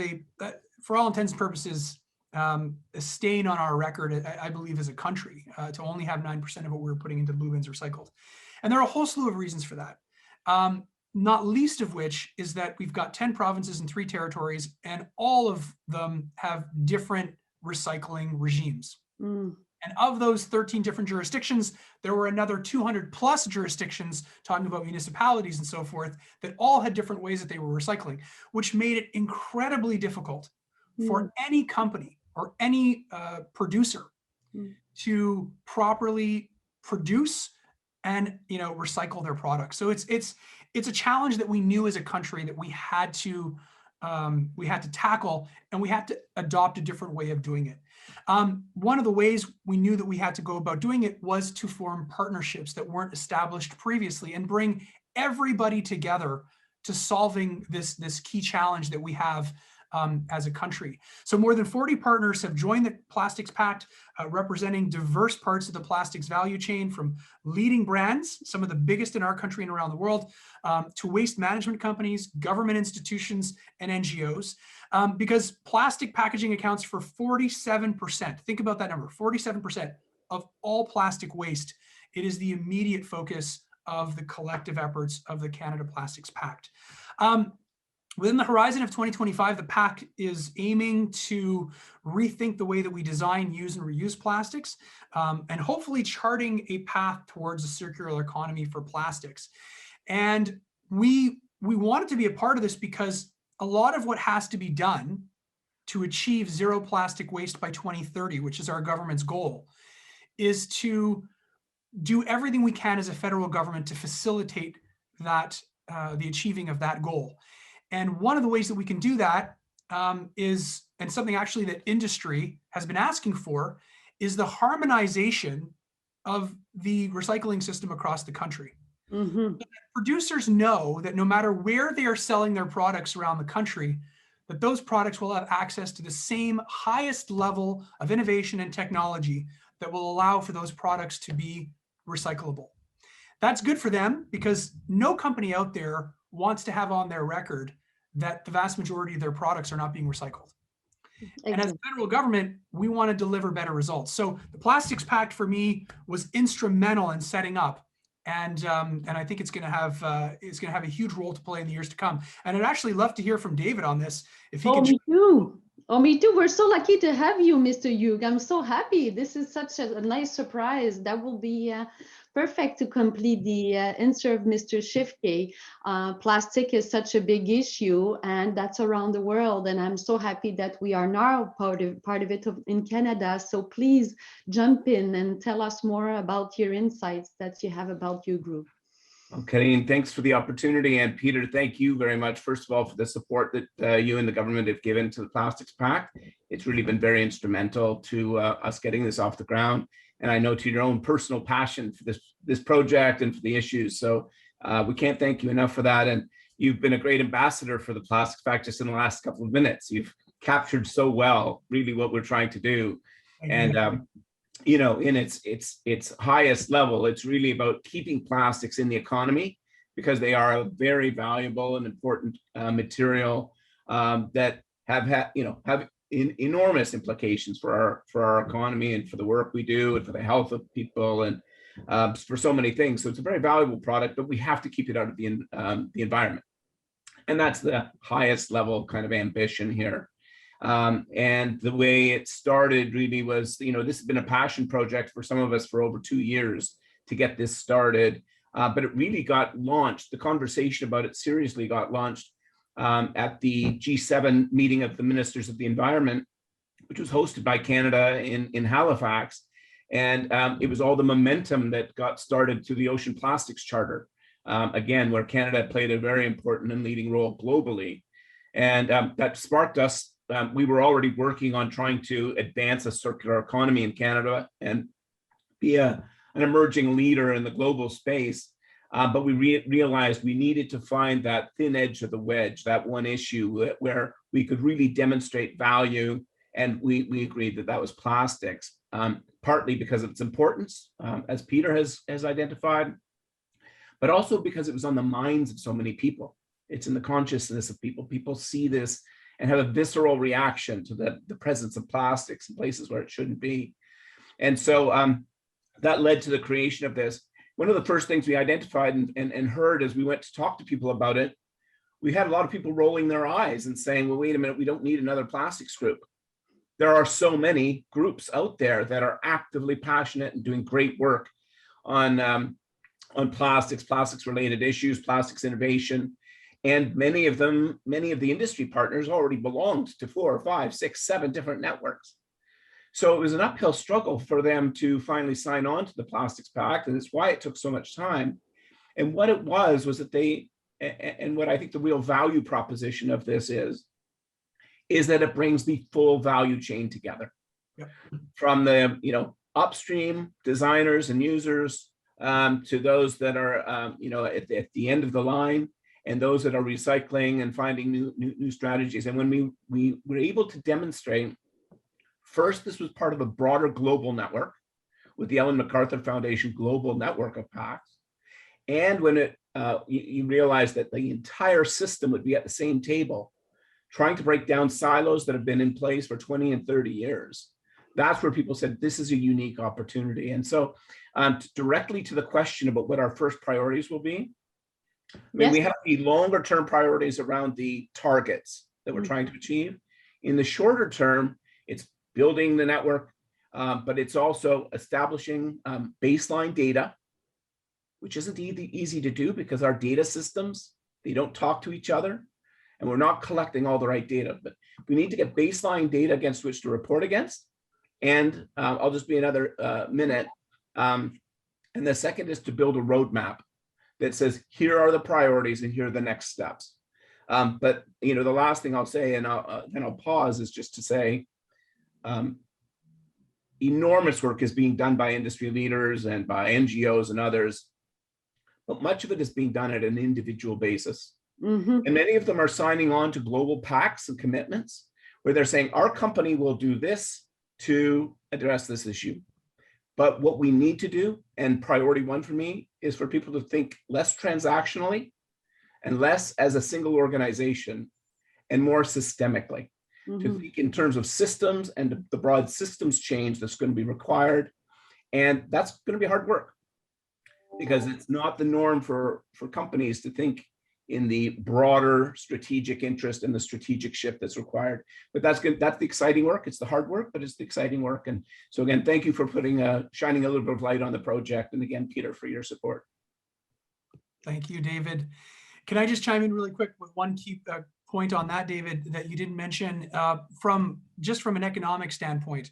for all intents and purposes, a stain on our record, I believe, as a country, to only have 9% of what we were putting into blue bins recycled. And there are a whole slew of reasons for that. Not least of which is that we've got 10 provinces and 3 territories, and all of them have different recycling regimes. And of those 13 different jurisdictions, there were another 200 plus jurisdictions, talking about municipalities and so forth, that all had different ways that they were recycling, which made it incredibly difficult for any company or any producer to properly produce and recycle their products. So it's a challenge that we knew as a country that we had to tackle, and we had to adopt a different way of doing it. One of the ways we knew that we had to go about doing it was to form partnerships that weren't established previously and bring everybody together to solving this key challenge that we have as a country. So more than 40 partners have joined the Plastics Pact, representing diverse parts of the plastics value chain, from leading brands, some of the biggest in our country and around the world, to waste management companies, government institutions, and NGOs. Because plastic packaging accounts for 47%, think about that number, 47% of all plastic waste. It is the immediate focus of the collective efforts of the Canada Plastics Pact. Within the horizon of 2025, the pact is aiming to rethink the way that we design, use, and reuse plastics, and hopefully charting a path towards a circular economy for plastics. And we wanted to be a part of this because a lot of what has to be done to achieve zero plastic waste by 2030, which is our government's goal, is to do everything we can as a federal government to facilitate that, the achieving of that goal. And one of the ways that we can do that is, and something actually that industry has been asking for, is the harmonization of the recycling system across the country. So that producers know that no matter where they are selling their products around the country, that those products will have access to the same highest level of innovation and technology that will allow for those products to be recyclable. That's good for them because no company out there wants to have on their record that the vast majority of their products are not being recycled. And as a federal government, we want to deliver better results. So the Plastics Pact for me was instrumental in setting up, and I think it's going to have a huge role to play in the years to come. And I'd actually love to hear from David on this. If he could. Me too. Oh, me too. We're so lucky to have you, Mr. Hugh. I'm so happy. This is such a nice surprise. That will be perfect to complete the answer of Mr. Schiefke. Plastic is such a big issue, and that's around the world. And I'm so happy that we are now part of it in Canada. So please jump in and tell us more about your insights that you have about your group. Okay, and thanks for the opportunity. And Peter, thank you very much, first of all, for the support that you and the government have given to the Plastics Pact. It's really been very instrumental to us getting this off the ground. And I know to your own personal passion for this project and for the issues. So we can't thank you enough for that. And you've been a great ambassador for the Plastics Pact just in the last couple of minutes. You've captured so well, really, what we're trying to do. And in its highest level, it's really about keeping plastics in the economy because they are a very valuable and important material that have enormous implications for our economy and for the work we do and for the health of people and for so many things. So it's a very valuable product, but we have to keep it out of the environment, and that's the highest level kind of ambition here. And the way it started really was, this has been a passion project for some of us for over 2 years to get this started. but it really got launched. The conversation about it seriously got launched at the G7 meeting of the Ministers of the Environment, which was hosted by Canada in Halifax. And it was all the momentum that got started to the Ocean Plastics Charter, again, where Canada played a very important and leading role globally. And that sparked us. We were already working on trying to advance a circular economy in Canada and be an emerging leader in the global space. But we realized we needed to find that thin edge of the wedge, that one issue where we could really demonstrate value. And we agreed that that was plastics, partly because of its importance, as Peter has identified, but also because it was on the minds of so many people. It's in the consciousness of people. People see this and have a visceral reaction to the presence of plastics in places where it shouldn't be. And so that led to the creation of this. One of the first things we identified and heard as we went to talk to people about it, we had a lot of people rolling their eyes and saying, well, wait a minute, we don't need another plastics group. There are so many groups out there that are actively passionate and doing great work on plastics related issues, plastics innovation. And many of the industry partners already belonged to 4 or 5, 6, 7 different networks. So it was an uphill struggle for them to finally sign on to the Plastics Pact, and it's why it took so much time. And what it was that they, and what I think the real value proposition of this is that it brings the full value chain together. Yep. From the upstream designers and users to those that are at the end of the line, and those that are recycling and finding new strategies. And when we were able to demonstrate, first, this was part of a broader global network with the Ellen MacArthur Foundation Global Network of Pacts. And when you realized that the entire system would be at the same table, trying to break down silos that have been in place for 20 and 30 years, that's where people said, this is a unique opportunity. And so directly to the question about what our first priorities will be, we have the longer term priorities around the targets that we're trying to achieve. In the shorter term, it's building the network, but it's also establishing baseline data, which isn't easy to do because our data systems, they don't talk to each other, and we're not collecting all the right data. But we need to get baseline data against which to report against. And I'll just be another minute. And the second is to build a roadmap that says, here are the priorities and here are the next steps. But the last thing I'll say, and then I'll pause, is just to say, enormous work is being done by industry leaders and by NGOs and others, but much of it is being done at an individual basis. And many of them are signing on to global pacts and commitments where they're saying, our company will do this to address this issue. But what we need to do, and priority one for me, is for people to think less transactionally and less as a single organization and more systemically. To think in terms of systems and the broad systems change that's going to be required. And that's going to be hard work because it's not the norm for companies to think in the broader strategic interest and the strategic shift that's required. But that's good. That's the exciting work. It's the hard work, but it's the exciting work. And so again, thank you for shining a little bit of light on the project. And again, Peter, for your support. Thank you, David. Can I just chime in really quick with one key point on that, David, that you didn't mention? From an economic standpoint,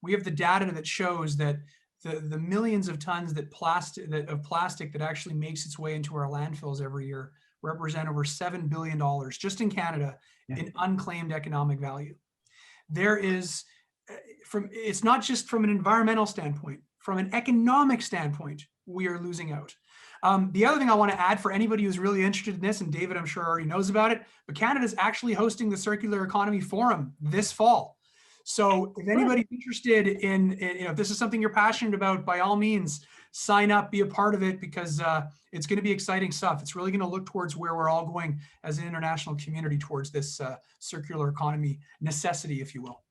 we have the data that shows that the millions of tons of plastic that actually makes its way into our landfills every year represent over $7 billion just in Canada in unclaimed economic value. There is, it's not just from an environmental standpoint, from an economic standpoint, we are losing out. The other thing I want to add for anybody who's really interested in this, and David, I'm sure already knows about it, but Canada's actually hosting the Circular Economy Forum this fall. So if anybody's interested in if this is something you're passionate about, by all means, sign up, be a part of it, because it's going to be exciting stuff. It's really going to look towards where we're all going as an international community towards this circular economy necessity, if you will.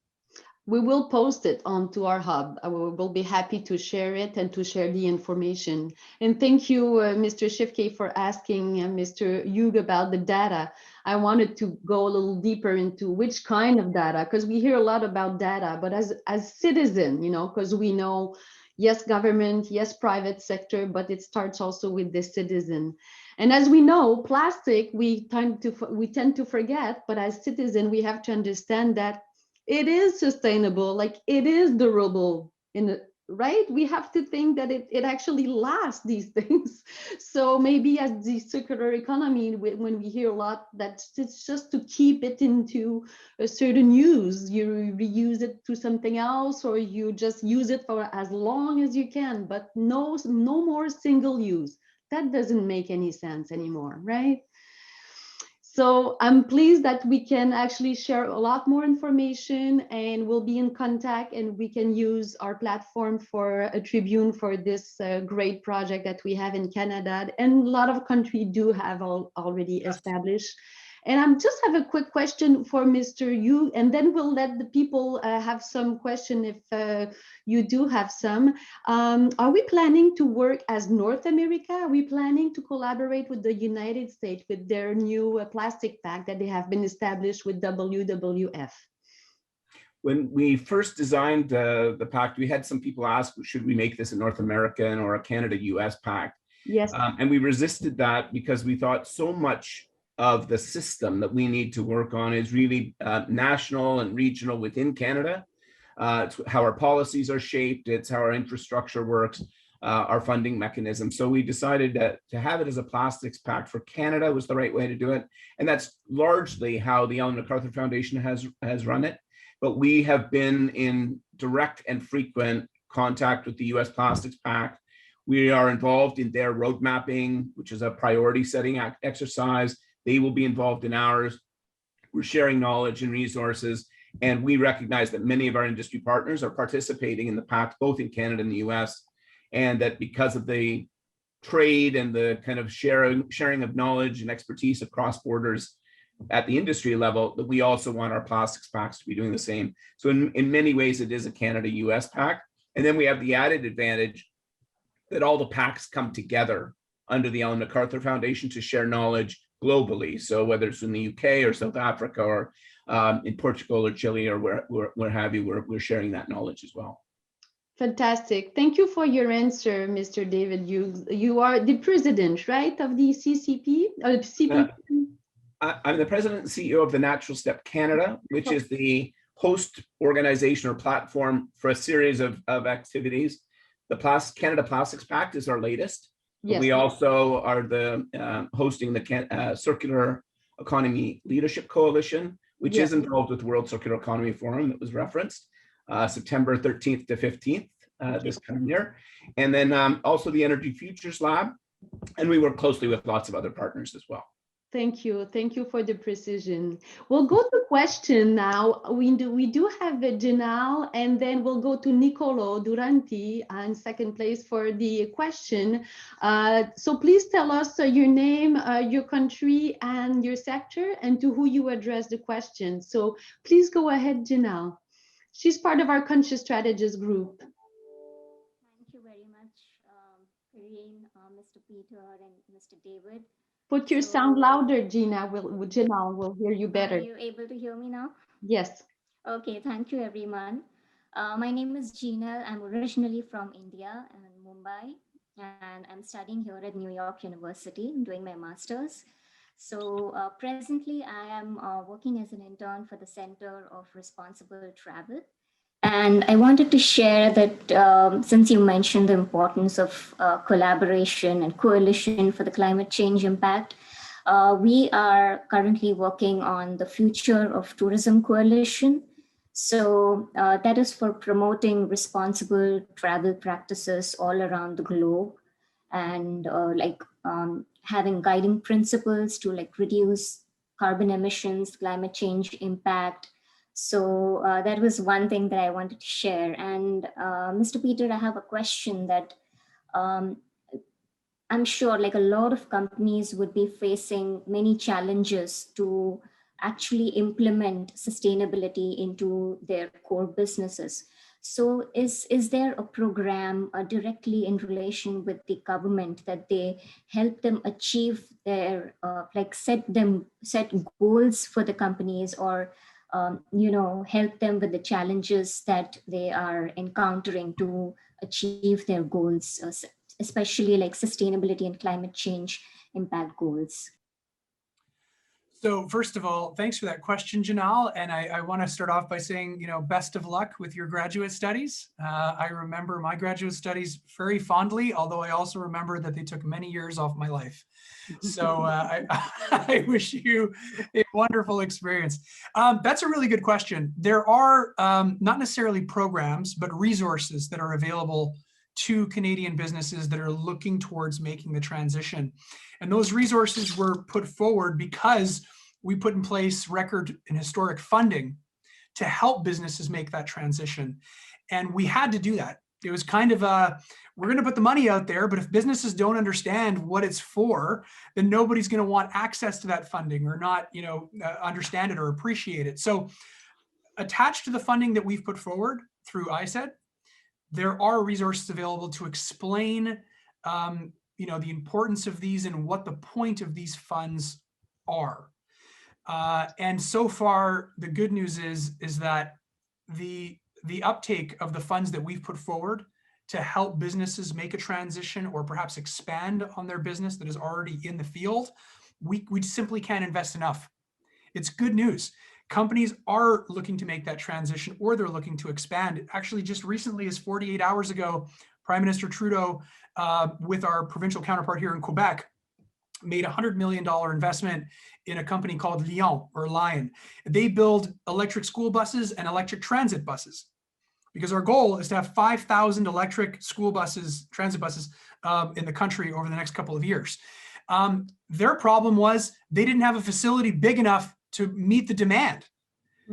We will post it onto our hub. We will be happy to share it and to share the information. And thank you, Mr. Schiefke, for asking Mr. Hugh about the data. I wanted to go a little deeper into which kind of data, because we hear a lot about data, but as citizen, because we know, Yes, government, yes, private sector, but it starts also with the citizen. And as we know, plastic, we tend to forget, but as citizen, we have to understand that it is sustainable, like it is durable right? We have to think that it actually lasts these things. So maybe as the circular economy, when we hear a lot that it's just to keep it into a certain use, you reuse it to something else, or you just use it for as long as you can, but no more single use. That doesn't make any sense anymore, right? So I'm pleased that we can actually share a lot more information, and we'll be in contact, and we can use our platform for a tribune for this great project that we have in Canada, and a lot of countries do have already established. And I just have a quick question for Mr. Yu, and then we'll let the people have some question if you do have some. Are we planning to work as North America? Are we planning to collaborate with the United States with their new plastic pact that they have been established with WWF? When we first designed the pact, we had some people ask, should we make this a North American or a Canada-US pact? Yes. And we resisted that because we thought so much of the system that we need to work on is really national and regional within Canada. It's how our policies are shaped, it's how our infrastructure works, our funding mechanism. So we decided to have it as a plastics pact for Canada was the right way to do it. And that's largely how the Ellen MacArthur Foundation has run it. But we have been in direct and frequent contact with the US Plastics Pact. We are involved in their road mapping, which is a priority setting exercise. They will be involved in ours. We're sharing knowledge and resources. And we recognize that many of our industry partners are participating in the pact, both in Canada and the US. And that because of the trade and the kind of sharing of knowledge and expertise across borders at the industry level, that we also want our plastics pacts to be doing the same. So in many ways, it is a Canada-US pact. And then we have the added advantage that all the pacts come together under the Ellen MacArthur Foundation to share knowledge globally. So whether it's in the UK or South Africa or in Portugal or Chile or where have you, we're sharing that knowledge as well. Fantastic. Thank you for your answer, Mr. David. You are the president, right, of the CCP? CPP? I'm the president and CEO of the Natural Step Canada, which is the host organization or platform for a series of activities. The Canada Plastics Pact is our latest. Yes. We also are hosting the Circular Economy Leadership Coalition, which is involved with the World Circular Economy Forum that was referenced, September 13th to 15th this coming year. And then also the Energy Futures Lab. And we work closely with lots of other partners as well. Thank you. Thank you for the precision. We'll go to question now. We do have Janelle, and then we'll go to Nicolo Duranti in second place for the question. So please tell us your name, your country, and your sector, and to who you address the question. So please go ahead, Janelle. She's part of our Conscious Strategists Group. Thank you very much, Irene, Mr. Peter, and Mr. David. Put your sound louder, Gina. Janelle will hear you better. Are you able to hear me now? Yes. Okay, thank you, everyone. My name is Gina. I'm originally from India and Mumbai, and I'm studying here at New York University, doing my master's. So presently, I am working as an intern for the Center of Responsible Travel. And I wanted to share that since you mentioned the importance of collaboration and coalition for the climate change impact, we are currently working on the Future of Tourism Coalition. So that is for promoting responsible travel practices all around the globe, and having guiding principles to reduce carbon emissions, climate change impact. So that was one thing that I wanted to share. And Mr. Peter, I have a question that I'm sure a lot of companies would be facing many challenges to actually implement sustainability into their core businesses. So is there a program directly in relation with the government that they help them achieve their, set goals for the companies, or help them with the challenges that they are encountering to achieve their goals, especially like sustainability and climate change impact goals? So first of all, thanks for that question, Janelle. And I want to start off by saying, best of luck with your graduate studies. I remember my graduate studies very fondly, although I also remember that they took many years off my life. So I wish you a wonderful experience. That's a really good question. There are not necessarily programs, but resources that are available to Canadian businesses that are looking towards making the transition. And those resources were put forward because we put in place record and historic funding to help businesses make that transition. And we had to do that. It was kind of we're going to put the money out there, but if businesses don't understand what it's for, then nobody's going to want access to that funding or not, understand it or appreciate it. So attached to the funding that we've put forward through ISED, there are resources available to explain the importance of these and what the point of these funds are. And so far, the good news is that the uptake of the funds that we've put forward to help businesses make a transition or perhaps expand on their business that is already in the field, we simply can't invest enough. It's good news. Companies are looking to make that transition or they're looking to expand. Actually, just recently, as 48 hours ago, Prime Minister Trudeau, with our provincial counterpart here in Quebec, made a $100 million investment in a company called Lion. They build electric school buses and electric transit buses, because our goal is to have 5,000 electric school buses, transit buses in the country over the next couple of years. Their problem was they didn't have a facility big enough to meet the demand.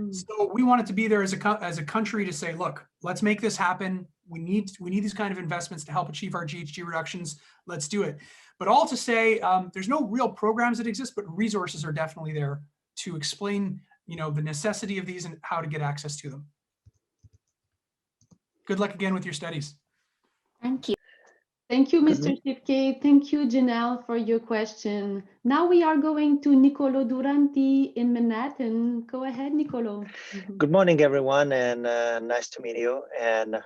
So we wanted to be there as a country to say, look, let's make this happen. We need these kind of investments to help achieve our GHG reductions. Let's do it. But all to say, there's no real programs that exist, but resources are definitely there to explain, the necessity of these and how to get access to them. Good luck again with your studies. Thank you. Thank you, Mr. Schiefke. Thank you, Janelle, for your question. Now we are going to Nicolo Duranti in Manhattan. Go ahead, Nicolo. Good morning, everyone, and nice to meet you. And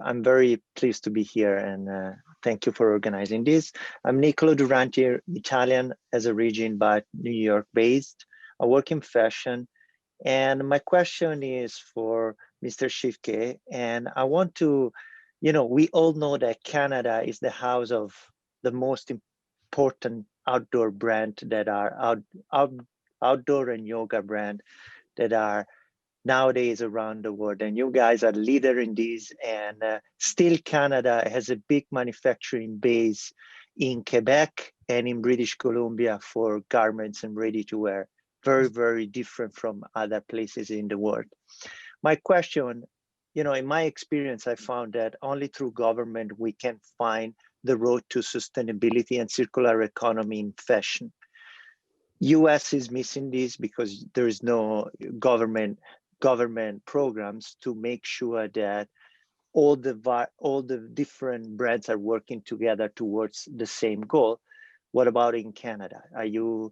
I'm very pleased to be here, and thank you for organizing this. I'm Nicolo Duranti, Italian as a origin, but New York based. I work in fashion, and my question is for Mr. Schiefke, and I want to, we all know that Canada is the house of the most important outdoor brand that are outdoor and yoga brand that are nowadays around the world, and you guys are leader in this. And still Canada has a big manufacturing base in Quebec and in British Columbia for garments and ready to wear, very, very different from other places in the world. My question, in my experience, I found that only through government we can find the road to sustainability and circular economy in fashion. US is missing this because there is no government programs to make sure that all the different brands are working together towards the same goal. What about in Canada? Are you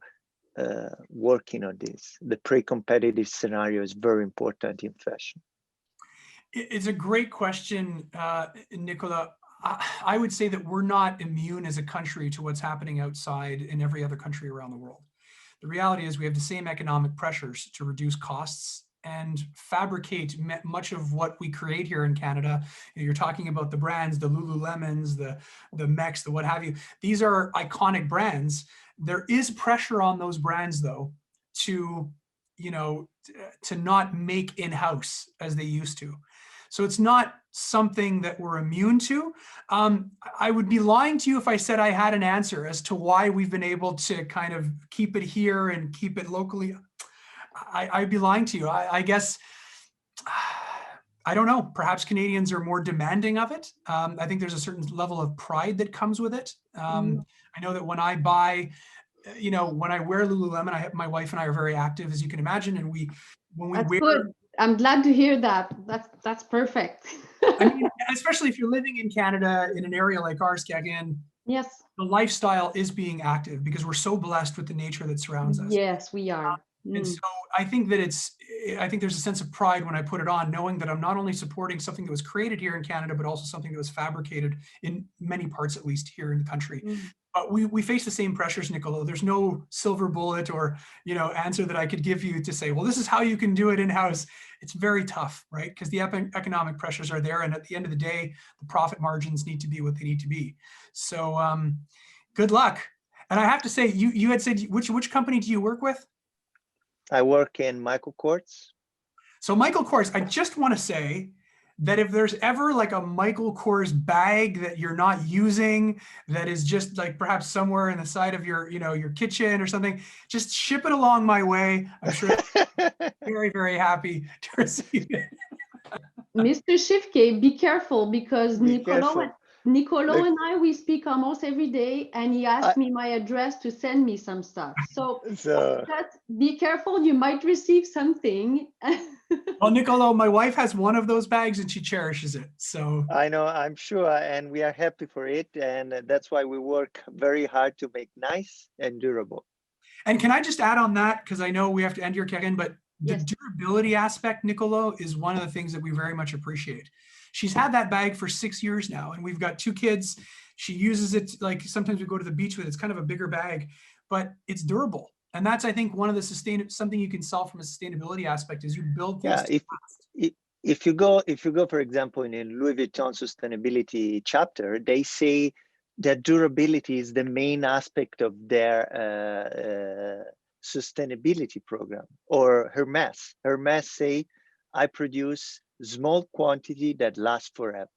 working on this? The pre-competitive scenario is very important in fashion. It's a great question, Nicola. I would say that we're not immune as a country to what's happening outside in every other country around the world. The reality is we have the same economic pressures to reduce costs and fabricate much of what we create here in Canada. You're talking about the brands, the Lululemons, the Mex, the what have you. These are iconic brands. There is pressure on those brands, though, to not make in-house as they used to. So it's not something that we're immune to. I would be lying to you if I said I had an answer as to why we've been able to kind of keep it here and keep it locally. I'd be lying to you. I guess, I don't know, perhaps Canadians are more demanding of it. I think there's a certain level of pride that comes with it. I know that when I buy, when I wear Lululemon, my wife and I are very active, as you can imagine. And when we That's wear, good. I'm glad to hear that. That's perfect. I mean, especially if you're living in Canada in an area like ours, Gagan, Yes. the lifestyle is being active because we're so blessed with the nature that surrounds us. Yes, we are. And so I think that I think there's a sense of pride when I put it on, knowing that I'm not only supporting something that was created here in Canada, but also something that was fabricated in many parts, at least here in the country. But we face the same pressures, Nicolo. There's no silver bullet or answer that I could give you to say, well, this is how you can do it in-house. It's very tough, right? Because the economic pressures are there, and at the end of the day, the profit margins need to be what they need to be. So good luck. And I have to say, you had said which company do you work with? I work in Michael Kors. So Michael Kors, I just want to say that if there's ever like a Michael Kors bag that you're not using, that is just like perhaps somewhere in the side of your, your kitchen or something, just ship it along my way. I'm sure very, very happy to receive it. Mr. Schiefke, be careful, because Be careful. Nicolo Look, and I, we speak almost every day, and he asked me my address to send me some stuff. So just be careful, you might receive something. Well, Nicolo, my wife has one of those bags and she cherishes it. So I know, I'm sure, and we are happy for it. And that's why we work very hard to make nice and durable. And can I just add on that, because I know we have to end here, Karen, but the durability aspect, Nicolo, is one of the things that we very much appreciate. She's had that bag for 6 years now, and we've got 2 kids. She uses it, like sometimes we go to the beach with it. It's kind of a bigger bag, but it's durable. And that's, I think, one of the something you can solve from a sustainability aspect is you build things. Yeah, if you go, for example, in Louis Vuitton sustainability chapter, they say that durability is the main aspect of their sustainability program. Or Hermes say, I produce small quantity that lasts forever.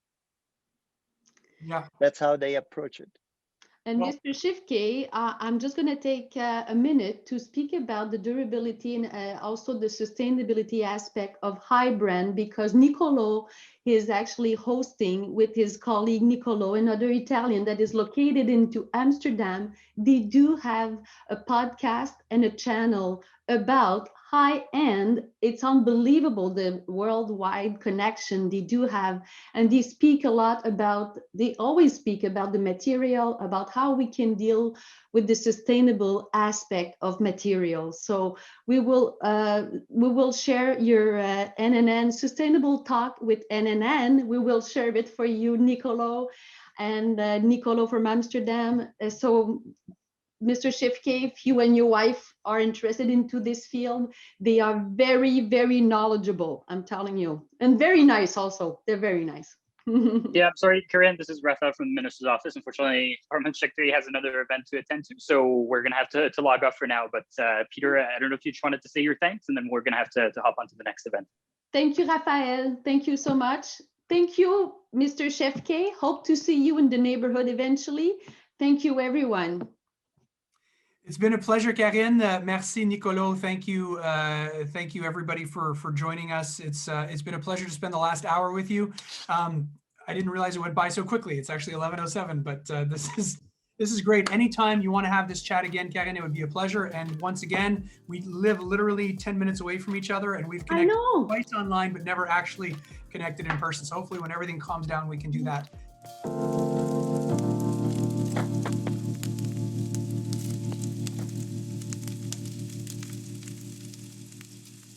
Yeah, that's how they approach it. And Mr. Schiefke, I'm just going to take a minute to speak about the durability and also the sustainability aspect of High Brand, because Nicolo is actually hosting with his colleague Nicolo, another Italian that is located into Amsterdam. They do have a podcast and a channel about high end. It's unbelievable, the worldwide connection they do have. And they speak a lot about, they always speak about the material, about how we can deal with the sustainable aspect of materials. So we will share your NNN Sustainable Talk with NNN. We will share it for you, Nicolo, and Nicolo from Amsterdam. So Mr. Schiefke, if you and your wife are interested into this field, they are very, very knowledgeable, I'm telling you. And very nice also, they're very nice. Yeah, I'm sorry, Karen, this is Rafa from the Minister's Office. Unfortunately, Parliament Secretary has another event to attend to, so we're gonna have to log off for now. But Peter, I don't know if you just wanted to say your thanks, and then we're gonna have to hop onto the next event. Thank you, Raphael. Thank you so much. Thank you, Mr. Schiefke. Hope to see you in the neighborhood eventually. Thank you, everyone. It's been a pleasure, Karine. Merci, Nicolo. Thank you everybody for joining us. It's been a pleasure to spend the last hour with you. I didn't realize it went by so quickly. It's actually 11:07, but this is great. Anytime you want to have this chat again, Karine, it would be a pleasure. And once again, we live literally 10 minutes away from each other, and we've connected twice online, but never actually connected in person. So hopefully when everything calms down, we can do that.